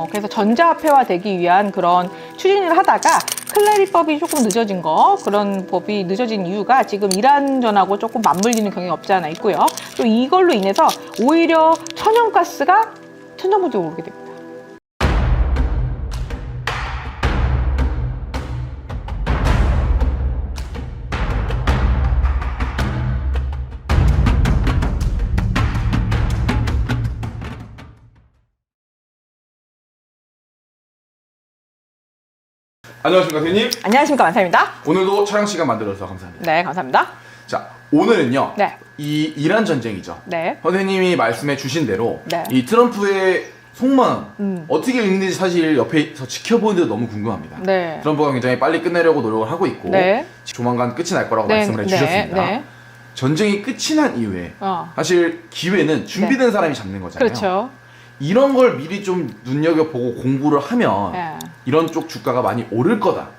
그래서 전자화폐화되기 위한 그런 추진을 하다가 클레리법이 조금 늦어진 그런 법이 늦어진 이유가 지금 이란전하고 조금 맞물리는 경향이 없지 않아 있고요. 또 이걸로 인해서 오히려 천연가스가 천정부지로 오르게 됩니다. 안녕하십니까 대표님. 안녕하십니까, 만사입니다. 오늘도 촬영 시간 만들어서 감사합니다. 네, 감사합니다. 자, 오늘은요. 네. 이 이란 전쟁이죠. 네. 선생님이 말씀해 주신 대로 네. 이 트럼프의 속마음 어떻게 읽는지 사실 옆에서 지켜보는데 너무 궁금합니다. 네. 트럼프가 굉장히 빨리 끝내려고 노력을 하고 있고 네. 조만간 끝이 날 거라고 네, 말씀을 해주셨습니다. 네. 전쟁이 끝이 난 이후에 사실 기회는 준비된 사람이 잡는 거잖아요. 그렇죠. 이런 걸 미리 좀 눈여겨보고 공부를 하면 네. 이런 쪽 주가가 많이 오를 거다.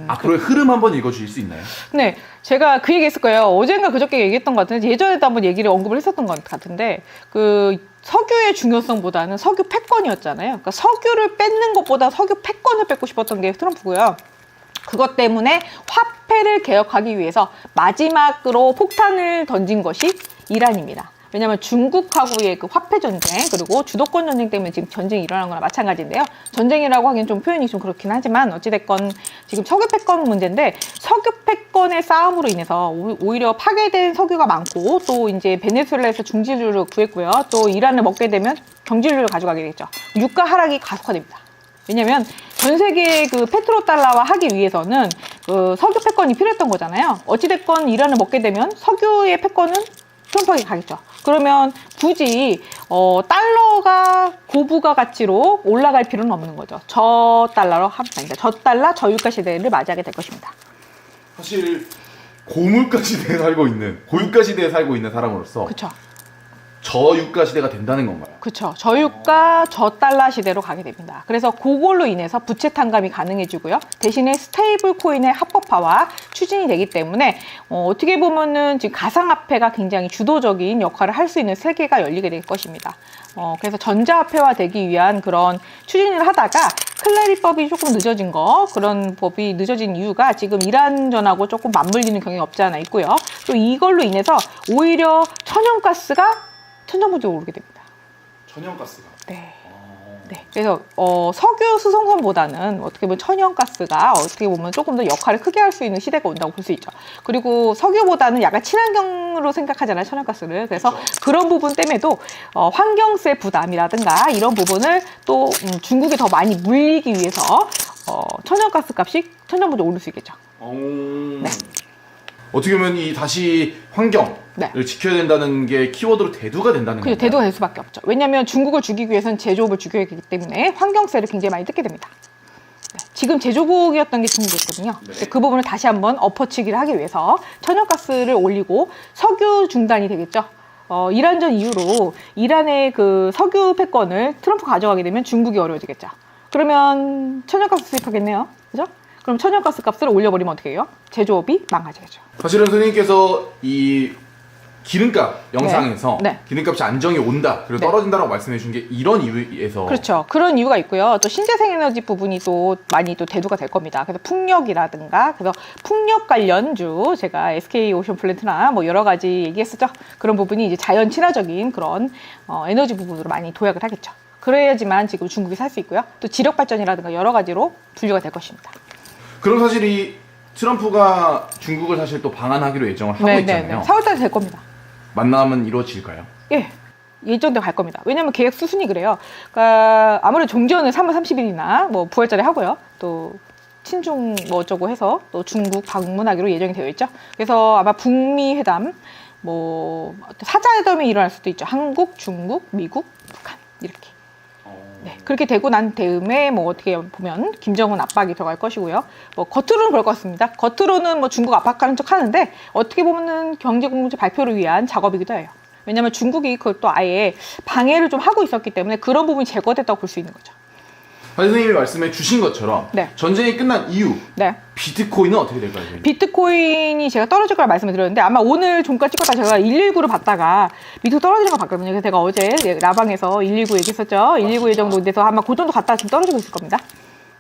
앞으로의 흐름 한번 읽어주실 수 있나요? 네, 제가 그 얘기 했을 거예요. 어젠가 그저께 얘기했던 것 같은데, 예전에도 한번 얘기를 언급을 했었던 것 같은데, 그 석유의 중요성보다는 석유 패권이었잖아요. 그러니까 석유를 뺏는 것보다 석유 패권을 뺏고 싶었던 게 트럼프고요. 그것 때문에 화폐를 개혁하기 위해서 마지막으로 폭탄을 던진 것이 이란입니다. 왜냐하면 중국하고의 그 화폐 전쟁, 그리고 주도권 전쟁 때문에 지금 전쟁이 일어난 거나 마찬가지인데요. 전쟁이라고 하기엔 좀 표현이 좀 그렇긴 하지만 어찌됐건 지금 석유 패권 문제인데, 석유 패권의 싸움으로 인해서 오히려 파괴된 석유가 많고, 또 이제 베네수엘라에서 중진료를 구했고요. 또 이란을 먹게 되면 경질료를 가져가게 되겠죠. 유가 하락이 가속화됩니다. 왜냐면 전 세계의 그 페트로 달러화 하기 위해서는 그 석유 패권이 필요했던 거잖아요. 어찌됐건 이란을 먹게 되면 석유의 패권은 트럼프에게 가겠죠. 그러면 굳이 달러가 고부가 가치로 올라갈 필요는 없는 거죠. 저 달러로 합니다. 저 달러 저유가 시대를 맞이하게 될 것입니다. 사실 고물가 시대에 살고 있는, 고유가 시대에 살고 있는 사람으로서 그렇죠. 저유가 시대가 된다는 건가요? 그렇죠. 저유가 저달러 시대로 가게 됩니다. 그래서 그걸로 인해서 부채 탕감이 가능해지고요. 대신에 스테이블 코인의 합법화와 추진이 되기 때문에 어떻게 보면은 지금 가상화폐가 굉장히 주도적인 역할을 할 수 있는 세계가 열리게 될 것입니다. 그래서 전자화폐화 되기 위한 그런 추진을 하다가 클레리법이 조금 늦어진 그런 법이 늦어진 이유가 지금 이란전하고 조금 맞물리는 경향이 없지 않아 있고요. 또 이걸로 인해서 오히려 천연가스가 천정부지로 오르게 됩니다. 천연가스가. 네. 네. 그래서 석유 수송선보다는 어떻게 보면 천연가스가 어떻게 보면 조금 더 역할을 크게 할 수 있는 시대가 온다고 볼 수 있죠. 그리고 석유보다는 약간 친환경으로 생각하잖아요, 천연가스를. 그래서 그렇죠. 그런 부분 때문에도 환경세 부담이라든가 이런 부분을 또 중국에 더 많이 물리기 위해서 천연가스 값이 천정부지로 오를 수 있겠죠. 네. 어떻게 보면 이 다시 환경을 지켜야 된다는 게 키워드로 대두가 된다는 거예요. 대두가 될 수밖에 없죠. 왜냐하면 중국을 죽이기 위해서는 제조업을 죽여야 하기 때문에 환경세를 굉장히 많이 뜯게 됩니다. 네. 지금 제조국이었던 게 중국이었거든요. 네. 그 부분을 다시 한번 엎어치기를 하기 위해서 천연가스를 올리고 석유 중단이 되겠죠. 이란전 이후로 이란의 그 석유 패권을 트럼프 가져가게 되면 중국이 어려워지겠죠. 그러면 천연가스 수입하겠네요. 그죠? 그럼 천연가스 값을 올려버리면 어떻게 해요? 제조업이 망가지겠죠. 사실은 선생님께서 이 기름값 영상에서 네. 기름값이 안정이 온다, 그리고 네. 떨어진다라고 말씀해 주신 게 이런 이유에서. 그렇죠. 그런 이유가 있고요. 또 신재생에너지 부분이 또 많이 또 대두가 될 겁니다. 그래서 풍력이라든가, 그래서 풍력 관련주, 제가 SK 오션 플랜트나 뭐 여러 가지 얘기했었죠. 그런 부분이 이제 자연 친화적인 그런 에너지 부분으로 많이 도약을 하겠죠. 그래야지만 지금 중국이 살 수 있고요. 또 지력 발전이라든가 여러 가지로 분류가 될 것입니다. 그럼 사실 이 트럼프가 중국을 사실 또 방한하기로 예정을 하고 있잖아요. 4월달에 될 겁니다. 만남은 이루어질까요? 예. 예정대로 갈 겁니다. 왜냐하면 계획 수순이 그래요. 그러니까 아무래도 종전을 3월 30일이나 뭐 9월달에 하고요. 또 친중 뭐 어쩌고 해서 또 중국 방문하기로 예정이 되어 있죠. 그래서 아마 북미 회담, 뭐 사자회담이 일어날 수도 있죠. 한국, 중국, 미국, 북한 이렇게. 네, 그렇게 되고 난 다음에 뭐 어떻게 보면 김정은 압박이 들어갈 것이고요. 뭐 겉으로는 그럴 것 같습니다. 겉으로는 뭐 중국 압박하는 척 하는데 어떻게 보면은 경제공동체 발표를 위한 작업이기도 해요. 왜냐하면 중국이 그걸 또 아예 방해를 좀 하고 있었기 때문에 그런 부분이 제거됐다고 볼 수 있는 거죠. 선생님이 말씀해 주신 것처럼 네. 전쟁이 끝난 이후 네. 비트코인은 어떻게 될까요? 선생님? 비트코인이 제가 떨어질 거라 말씀을 드렸는데 아마 오늘 종가 찍었다 제가 119를 봤다가 밑으로 떨어지는 거 봤거든요. 그래서 제가 어제 라방에서 119 얘기했었죠. 119 정도 돼서 아마 그 정도 갔다가 지금 떨어지고 있을 겁니다.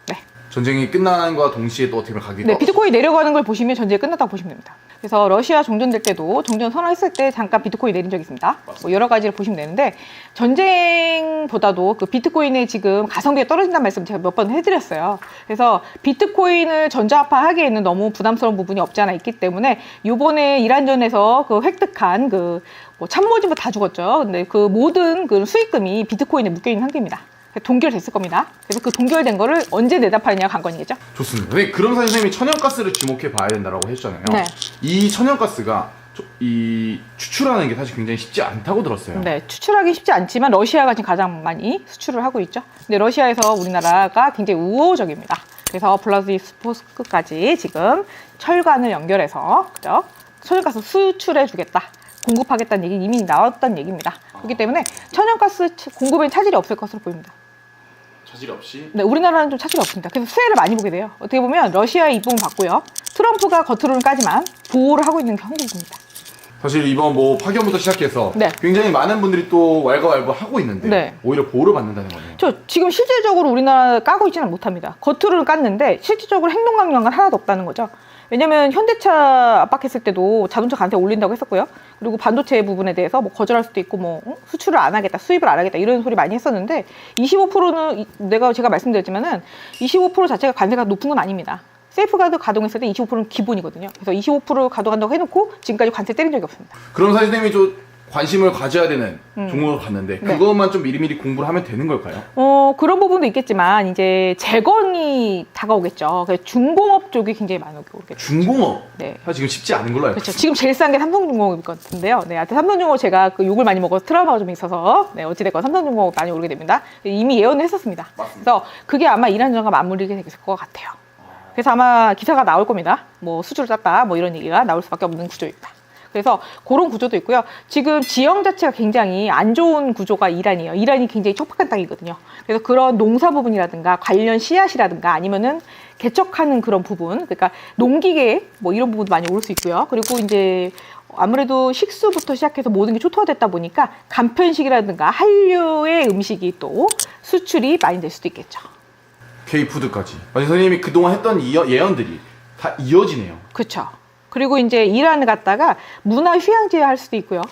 네. 전쟁이 끝난 것과 동시에 또 어떻게 보면 가격이 네, 비트코인 내려가는 걸 보시면 전쟁이 끝났다고 보시면 됩니다. 그래서 러시아 종전될 때도 종전 선언했을 때 잠깐 비트코인 내린 적이 있습니다. 뭐 여러 가지를 보시면 되는데 전쟁보다도 그 비트코인의 지금 가성비가 떨어진다는 말씀 제가 몇 번 해드렸어요. 그래서 비트코인을 전자화하기에는 너무 부담스러운 부분이 없지 않아 있기 때문에 요번에 이란전에서 그 획득한 그 뭐 참모진부 다 죽었죠. 근데 그 모든 그 수익금이 비트코인에 묶여있는 상태입니다. 동결됐을 겁니다. 그래서 그 동결된 거를 언제 내다파느냐가 관건이겠죠. 좋습니다. 네, 그럼 선생님이 천연가스를 주목해 봐야 된다고 했잖아요. 네. 이 천연가스가 이 추출하는 게 사실 굉장히 쉽지 않다고 들었어요. 네, 추출하기 쉽지 않지만 러시아가 지금 가장 많이 수출을 하고 있죠. 근데 러시아에서 우리나라가 굉장히 우호적입니다. 그래서 블라디스토크까지 지금 철관을 연결해서 그죠? 천연가스 수출해 주겠다. 공급하겠다는 얘기 이미 나왔던 얘기입니다. 그렇기 때문에 천연가스 공급엔 차질이 없을 것으로 보입니다. 차질 없이? 네, 우리나라는 좀 차질이 없습니다. 그래서 수혜를 많이 보게 돼요. 어떻게 보면 러시아의 입봉을 받고요. 트럼프가 겉으로는 까지만 보호를 하고 있는 형국입니다. 사실 이번 뭐 파견부터 시작해서 네. 굉장히 많은 분들이 또 왈가왈부 하고 있는데 네. 오히려 보호를 받는다는 거네요. 저 지금 실질적으로 우리나라 까고 있지는 못합니다. 겉으로는 깠는데 실질적으로 행동 강령은 하나도 없다는 거죠. 왜냐면 현대차 압박했을 때도 자동차 가격대 올린다고 했었고요. 그리고 반도체 부분에 대해서 뭐 거절할 수도 있고 뭐 수출을 안 하겠다, 수입을 안 하겠다 이런 소리 많이 했었는데 25%는 제가 말씀드렸지만은 25% 자체가 관세가 높은 건 아닙니다. 세이프가드 가동했을 때 25%는 기본이거든요. 그래서 25% 가동한다고 해놓고 지금까지 관세 때린 적이 없습니다. 그럼 사실 선생님이 좀 관심을 가져야 되는 종목을 봤는데 네. 그것만 좀 미리미리 공부를 하면 되는 걸까요? 그런 부분도 있겠지만 이제 재건이 다가오겠죠. 그래서 중공업 쪽이 굉장히 많이 오겠죠. 중공업? 네. 사실 지금 쉽지 않은 걸로 알고 그렇죠. 있어요. 지금 제일 싼 게 삼성중공업일 것 같은데요. 네, 하여튼 삼성중공업 제가 그 욕을 많이 먹어서 트라우마가 좀 있어서 네, 어찌됐건 삼성중공업 많이 오르게 됩니다. 이미 예언을 했었습니다. 맞습니다. 그래서 그게 아마 이란전과 맞물리게 될 것 같아요. 그래서 아마 기사가 나올 겁니다. 뭐 수주를 땄다 뭐 이런 얘기가 나올 수밖에 없는 구조입니다. 그래서 그런 구조도 있고요. 지금 지형 자체가 굉장히 안 좋은 구조가 이란이에요. 이란이 굉장히 척박한 땅이거든요. 그래서 그런 농사 부분이라든가 관련 씨앗이라든가 아니면은 개척하는 그런 부분, 그러니까 농기계 뭐 이런 부분도 많이 올 수 있고요. 그리고 이제 아무래도 식수부터 시작해서 모든 게 초토화됐다 보니까 간편식이라든가 한류의 음식이 또 수출이 많이 될 수도 있겠죠. K푸드까지. 아니 선생님이 그동안 했던 예언들이 다 이어지네요. 그렇죠. 그리고 이제 이란을 갖다가 문화 휴양지화 할 수도 있고요.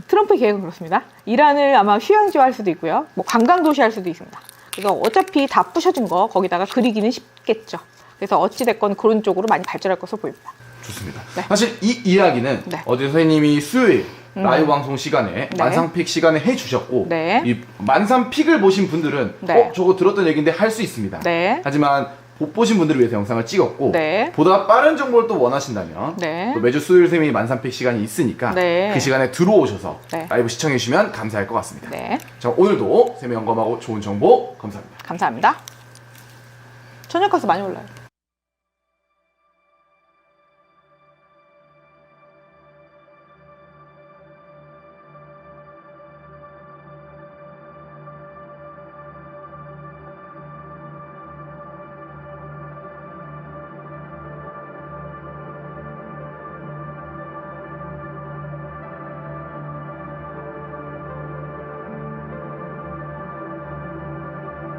트럼프 계획은 그렇습니다. 이란을 아마 휴양지화 할 수도 있고요. 뭐 관광 도시 할 수도 있습니다. 그래서 어차피 다 부셔진 거 거기다가 그리기는 쉽겠죠. 그래서 어찌됐건 그런 쪽으로 많이 발전할 것으로 보입니다. 좋습니다. 네. 사실 이 이야기는 네. 어제 선생님이 수요일 라이브 방송 시간에 네. 만상픽 시간에 해주셨고 네. 이 만상픽을 보신 분들은 네. 저거 들었던 얘기인데 할 수 있습니다. 네. 하지만 못 보신 분들을 위해서 영상을 찍었고 네. 보다 빠른 정보를 또 원하신다면 네. 또 매주 수요일 선생님이 만상픽 시간이 있으니까 네. 그 시간에 들어오셔서 네. 라이브 시청해 주시면 감사할 것 같습니다. 네. 자, 오늘도 쌤의 영감하고 좋은 정보 감사합니다. 감사합니다. 천연가스 많이 올라요.